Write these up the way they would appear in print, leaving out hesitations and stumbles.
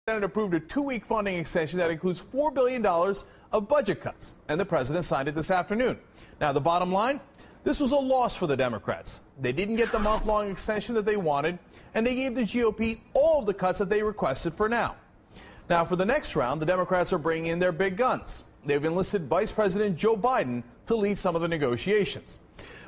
The Senate approved a 2-week funding extension that includes $4 billion of budget cuts, and the president signed it this afternoon. Now, the bottom line, this was a loss for the Democrats. They didn't get the month-long extension that they wanted, and they gave the GOP all of the cuts that they requested for now. Now, for the next round, the Democrats are bringing in their big guns. They've enlisted Vice President Joe Biden to lead some of the negotiations.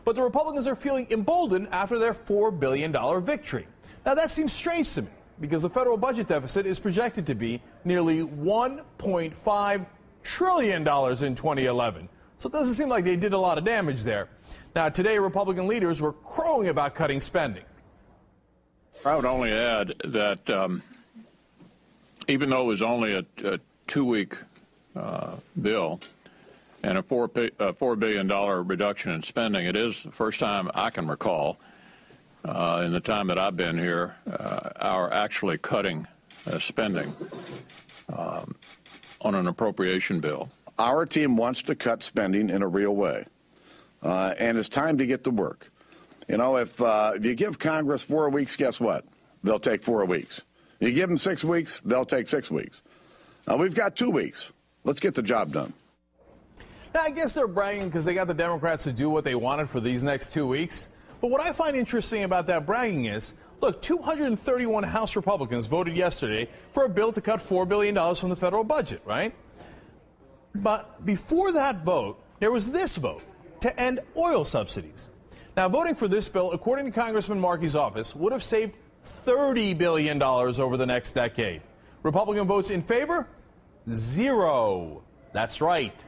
But the Republicans are feeling emboldened after their $4 billion victory. Now, that seems strange to me, because the federal budget deficit is projected to be nearly $1.5 trillion in 2011. So it doesn't seem like they did a lot of damage there. Now, today, Republican leaders were crowing about cutting spending. I would only add that even though it was only a 2-week bill and a $4 billion reduction in spending, it is the first time I can recall in the time that I've been here, our actually cutting spending on an appropriation bill. Our team wants to cut spending in a real way, and it's time to get to work. You know, if you give Congress 4 weeks, guess what? They'll take 4 weeks. You give them 6 weeks, they'll take 6 weeks. We've got 2 weeks. Let's get the job done. Now, I guess they're bragging because they got the Democrats to do what they wanted for these next 2 weeks. But what I find interesting about that bragging is, look, 231 House Republicans voted yesterday for a bill to cut $4 billion from the federal budget, right? But before that vote, there was this vote to end oil subsidies. Now, voting for this bill, according to Congressman Markey's office, would have saved $30 billion over the next decade. Republican votes in favor? 0. That's right.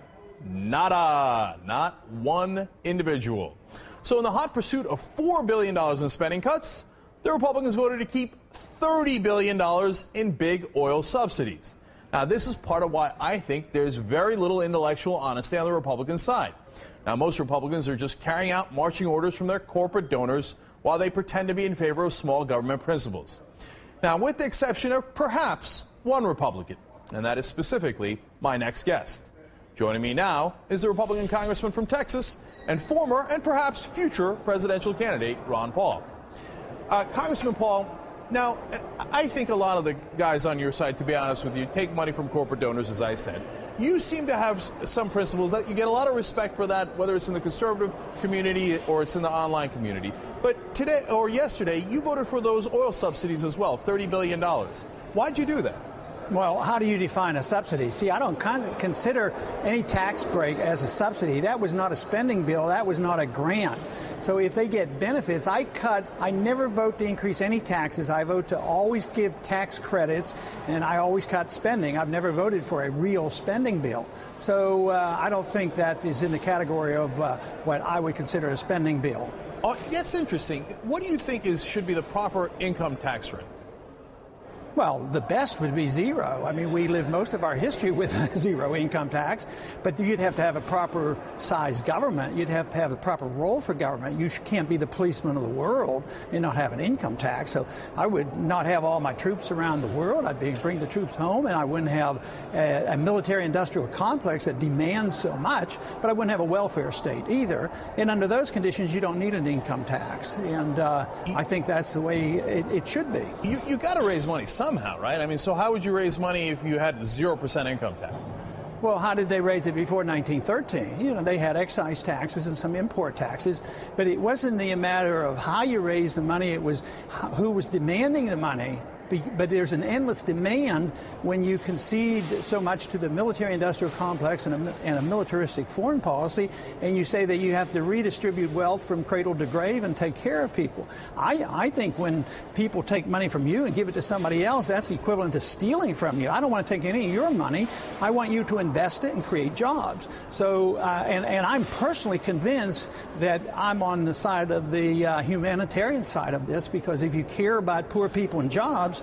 Nada. Not one individual. So in the hot pursuit of $4 billion in spending cuts, the Republicans voted to keep $30 billion in big oil subsidies. Now, this is part of why I think there's very little intellectual honesty on the Republican side. Now, most Republicans are just carrying out marching orders from their corporate donors while they pretend to be in favor of small government principles. Now, with the exception of perhaps one Republican, and that is specifically my next guest. Joining me now is the Republican congressman from Texas and former and perhaps future presidential candidate Ron Paul. Congressman Paul, now, I think a lot of the guys on your side, to be honest with you, take money from corporate donors, as I said. You seem to have some principles that you get a lot of respect for that, whether it's in the conservative community or it's in the online community. But today or yesterday, you voted for those oil subsidies as well, $30 billion. Why'd you do that? Well, how do you define a subsidy? See, I don't consider any tax break as a subsidy. That was not a spending bill. That was not a grant. So if they get benefits, I never vote to increase any taxes. I vote to always give tax credits, and I always cut spending. I've never voted for a real spending bill. So I don't think that is in the category of what I would consider a spending bill. Oh, that's interesting. What do you think should be the proper income tax rate? Well, the best would be 0. I mean, we lived most of our history with 0 income tax, but you'd have to have a proper sized government. You'd have to have a proper role for government. You can't be the policeman of the world and not have an income tax. So I would not have all my troops around the world. I'd bring the troops home, and I wouldn't have a military-industrial complex that demands so much, but I wouldn't have a welfare state either. And under those conditions, you don't need an income tax. And I think that's the way it should be. You got to raise money somehow, right? I mean, so how would you raise money if you had 0% income tax? Well, how did they raise it before 1913? You know, they had excise taxes and some import taxes, but it wasn't a matter of how you raised the money. It was who was demanding the money. But there's an endless demand when you concede so much to the military-industrial complex and a militaristic foreign policy, and you say that you have to redistribute wealth from cradle to grave and take care of people. I think when people take money from you and give it to somebody else, that's equivalent to stealing from you. I don't want to take any of your money. I want you to invest it and create jobs. So, and I'm personally convinced that I'm on the side of the humanitarian side of this, because if you care about poor people and jobs,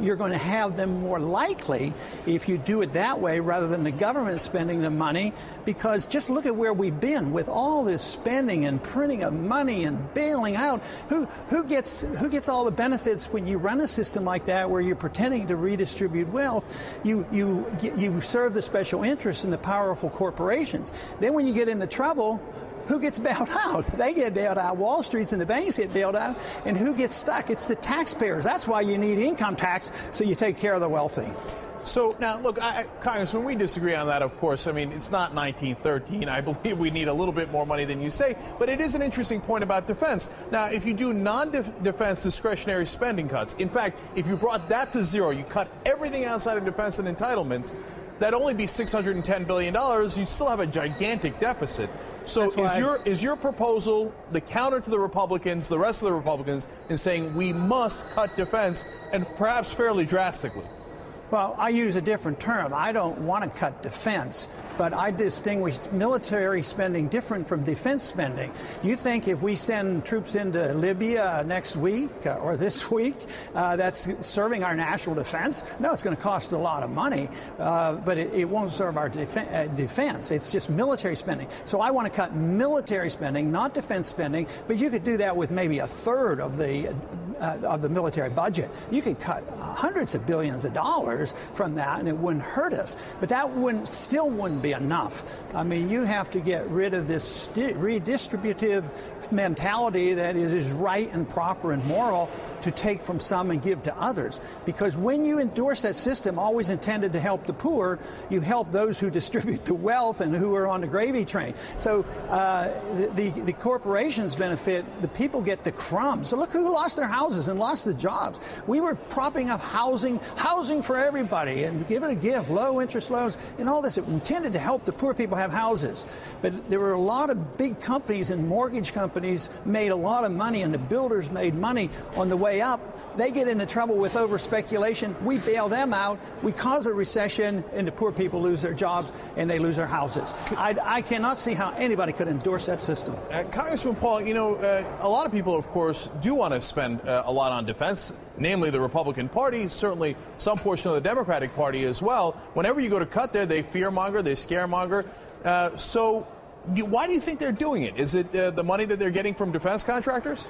you're going to have them more likely if you do it that way rather than the government spending the money. Because just look at where we've been with all this spending and printing of money and bailing out. Who gets all the benefits when you run a system like that where you're pretending to redistribute wealth? You serve the special interests and the powerful corporations. Then when you get into trouble, who gets bailed out? They get bailed out. Wall Street's and the banks get bailed out. And who gets stuck? It's the taxpayers. That's why you need income tax, so you take care of the wealthy. So now, look, Congressman, we disagree on that, of course. I mean, it's not 1913. I believe we need a little bit more money than you say. But it is an interesting point about defense. Now, if you do non-defense discretionary spending cuts, in fact, if you brought that to zero, you cut everything outside of defense and entitlements, that'd only be $610 billion. You still have a gigantic deficit. So is your proposal the counter to the Republicans, the rest of the Republicans, in saying we must cut defense, and perhaps fairly drastically? Well, I use a different term. I don't want to cut defense, but I distinguish military spending different from defense spending. You think if we send troops into Libya next week or this week, that's serving our national defense? No, it's going to cost a lot of money, but it won't serve our defense. It's just military spending. So I want to cut military spending, not defense spending, but you could do that with maybe a third of the military budget. You could cut hundreds of billions of dollars from that, and it wouldn't hurt us. But that still wouldn't be enough. I mean, you have to get rid of this redistributive mentality that is right and proper and moral to take from some and give to others. Because when you endorse that system, always intended to help the poor, you help those who distribute the wealth and who are on the gravy train. So the corporations benefit, the people get the crumbs. So look who lost their houses and lost the jobs. We were propping up housing for everybody and give it a gift, low interest loans and all this. It intended to help the poor people have houses. But there were a lot of big companies and mortgage companies made a lot of money, and the builders made money on the way up. They get into trouble with over speculation. We bail them out. We cause a recession, and the poor people lose their jobs and they lose their houses. I cannot see how anybody could endorse that system. Congressman Paul, you know, a lot of people, of course, do want to spend a lot on defense, namely the Republican Party, certainly some portion of the Democratic Party as well. Whenever you go to cut there, they fearmonger, they scaremonger. So why do you think they're doing it? Is it the money that they're getting from defense contractors?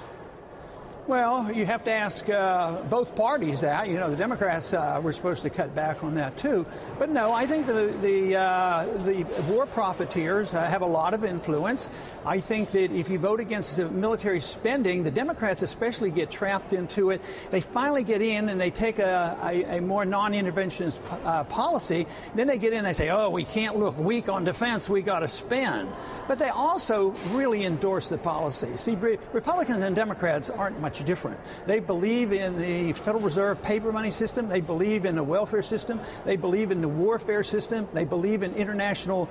Well, you have to ask both parties that. You know, the Democrats were supposed to cut back on that too. But no, I think the war profiteers have a lot of influence. I think that if you vote against military spending, the Democrats especially get trapped into it. They finally get in and they take a more non-interventionist policy. Then they get in and they say, oh, we can't look weak on defense, we got to spend. But they also really endorse the policy. See, Republicans and Democrats aren't much different. They believe in the Federal Reserve paper money system. They believe in the welfare system. They believe in the warfare system. They believe in international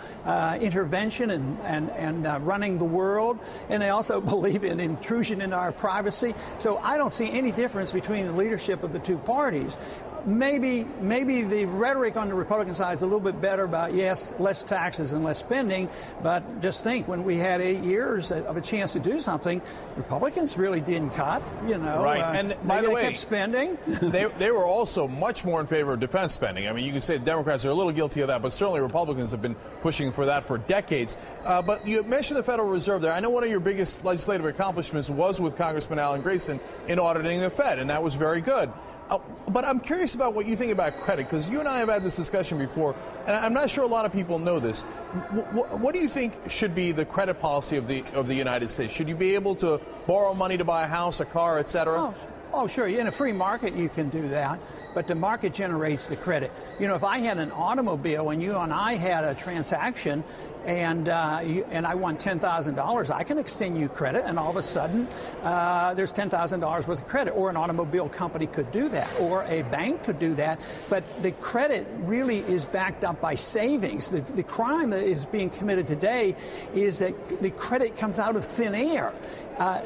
intervention and running the world. And they also believe in intrusion into our privacy. So I don't see any difference between the leadership of the two parties. Maybe the rhetoric on the Republican side is a little bit better about, yes, less taxes and less spending, but just think, when we had 8 years of a chance to do something, Republicans really didn't cut, you know. Right, and by the way, kept spending. they were also much more in favor of defense spending. I mean, you can say the Democrats are a little guilty of that, but certainly Republicans have been pushing for that for decades. But you mentioned the Federal Reserve there. I know one of your biggest legislative accomplishments was with Congressman Alan Grayson in auditing the Fed, and that was very good. But I'm curious about what you think about credit, because you and I have had this discussion before, and I'm not sure a lot of people know this. What do you think should be the credit policy of the United States? Should you be able to borrow money to buy a house, a car, et cetera? Oh, sure. In a free market, you can do that. But the market generates the credit. You know, if I had an automobile and you and I had a transaction and I want $10,000, I can extend you credit, and all of a sudden there's $10,000 worth of credit. Or an automobile company could do that, or a bank could do that. But the credit really is backed up by savings. The crime that is being committed today is that the credit comes out of thin air.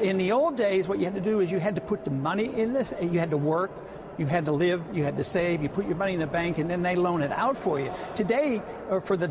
In the old days, what you had to do is you had to put the money in this, and you had to work. You had to live, you had to save, you put your money in the bank, and then they loan it out for you. Today, or for the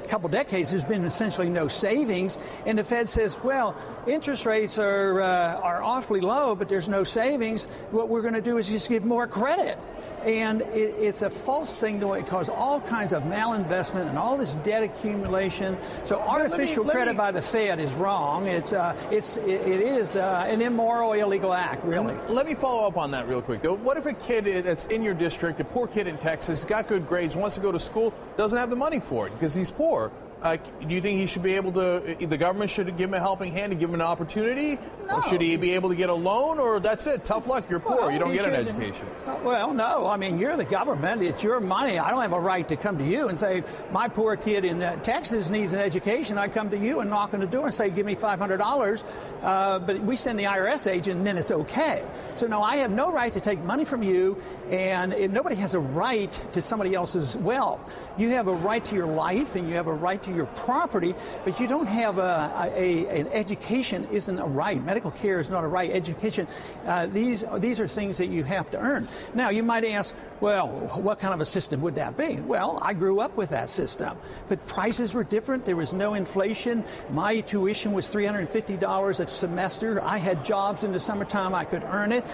couple decades, there's been essentially no savings, and the Fed says, well, interest rates are awfully low, but there's no savings. What we're going to do is just give more credit. And it's a false signal. It caused all kinds of malinvestment and all this debt accumulation. So artificial credit by the Fed is wrong. It is an immoral, illegal act, really. Let me follow up on that real quick, though. What if a kid that's in your district, a poor kid in Texas, got good grades, wants to go to school, doesn't have the money for it because he's poor? Do you think he should be able to, the government should give him a helping hand and give him an opportunity? No. Or should he be able to get a loan? Or that's it, tough luck, you're poor, you don't get an education? Well, no, I mean, you're the government, it's your money. I don't have a right to come to you and say, my poor kid in Texas needs an education. I come to you and knock on the door and say, give me $500, but we send the IRS agent and then it's okay. So no, I have no right to take money from you, and nobody has a right to somebody else's wealth. You have a right to your life and you have a right to your property, but you don't have an education isn't a right. Medical care is not a right. Education, these are things that you have to earn. Now, you might ask, well, what kind of a system would that be? Well, I grew up with that system, but prices were different. There was no inflation. My tuition was $350 a semester. I had jobs in the summertime. I could earn it.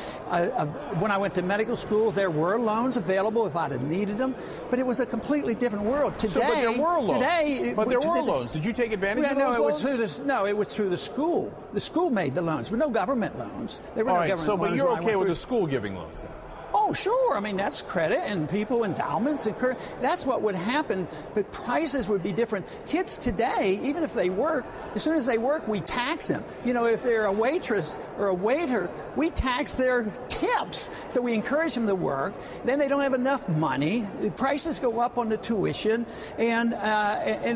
When I went to medical school, there were loans available if I'd have needed them, but it was a completely different world. Today, but there were loans. There were loans. Did you take advantage of those loans? It was through the school. The school made the loans, but no government loans. There were no government loans. But you're okay with the school giving loans then? Oh, sure. I mean, that's credit and people, endowments, and that's what would happen, but prices would be different. Kids today, even if they work, as soon as they work, we tax them. You know, if they're a waitress or a waiter, we tax their tips. So we encourage them to work. Then they don't have enough money. The prices go up on the tuition, and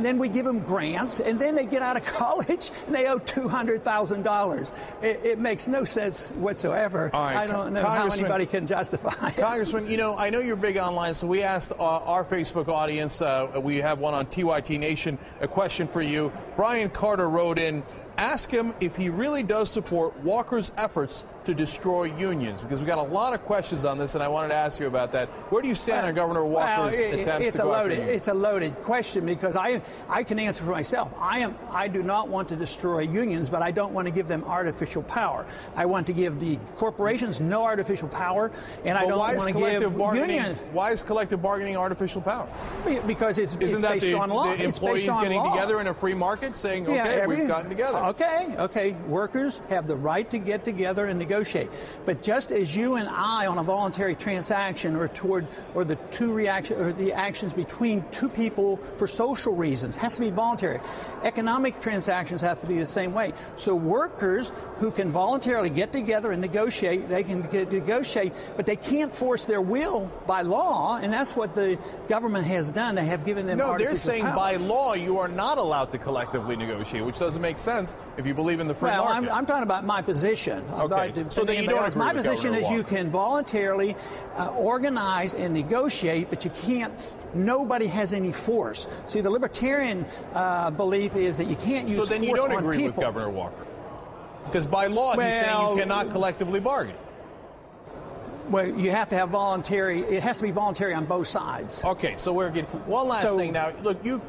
then we give them grants, and then they get out of college and they owe $200,000. It makes no sense whatsoever. All right, I don't know how anybody can justify it. Congressman, you know, I know you're big online, so we asked our Facebook audience, we have one on TYT Nation, a question for you. Brian Carter wrote in, ask him if he really does support Walker's efforts to destroy unions, because we got a lot of questions on this, and I wanted to ask you about that. Where do you stand on Governor Walker's attempts to go after unions? It's a loaded question, because I can answer for myself. I do not want to destroy unions, but I don't want to give them artificial power. I want to give the corporations no artificial power, and I don't want to give unions. Why is collective bargaining artificial power? Because it's based on law. The employees getting together in a free market saying, okay, we've gotten together. Okay. Workers have the right to get together and negotiate. But just as you and I on a voluntary transaction or the actions between two people for social reasons has to be voluntary. Economic transactions have to be the same way. So workers who can voluntarily get together and negotiate, they can negotiate, but they can't force their will by law, and that's what the government has done. They have given them No, they're saying power. by law you are not allowed to collectively negotiate, which doesn't make sense if you believe in the free market. Well, I'm talking about my position. Okay. So then you don't agree My with position Governor is you Walker. can voluntarily organize and negotiate, but you can't. Nobody has any force. See, the Libertarian belief is that you can't use force on people. So then you don't agree with Governor Walker, because by law he's saying you cannot collectively bargain. Well, you have to have voluntary. It has to be voluntary on both sides. Okay, so we're getting one last thing now. Look, you've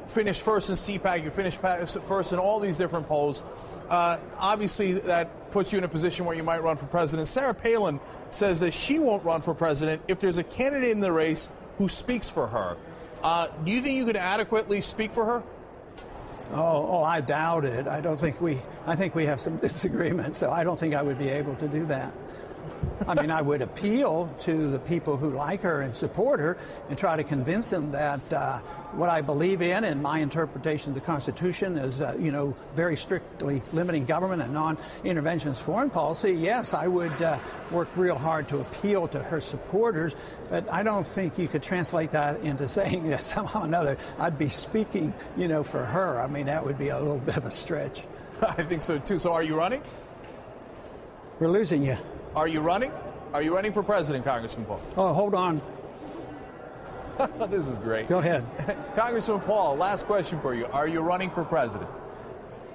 finished first in CPAC. You finished first in all these different polls. Obviously, that puts you in a position where you might run for president. Sarah Palin says that she won't run for president if there's a candidate in the race who speaks for her. Do you think you could adequately speak for her? Oh, I doubt it. I think we have some disagreements, so I don't think I would be able to do that. I mean, I would appeal to the people who like her and support her and try to convince them that what I believe in and my interpretation of the Constitution is, very strictly limiting government and non-interventionist foreign policy. Yes, I would work real hard to appeal to her supporters, but I don't think you could translate that into saying that somehow or another I'd be speaking, for her. I mean, that would be a little bit of a stretch. I think so, too. So are you running? We're losing you. Are you running? Are you running for president, Congressman Paul? Oh, hold on. This is great. Go ahead. Congressman Paul, last question for you. Are you running for president?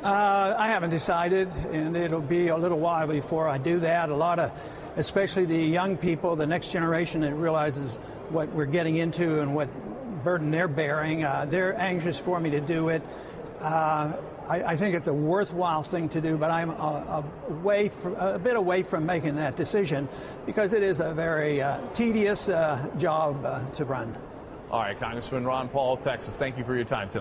I haven't decided, and it'll be a little while before I do that. A lot of, especially the young people, the next generation that realizes what we're getting into and what burden they're bearing, they're anxious for me to do it. I think it's a worthwhile thing to do, but I'm a bit away from making that decision because it is a very tedious job to run. All right, Congressman Ron Paul of Texas, thank you for your time tonight.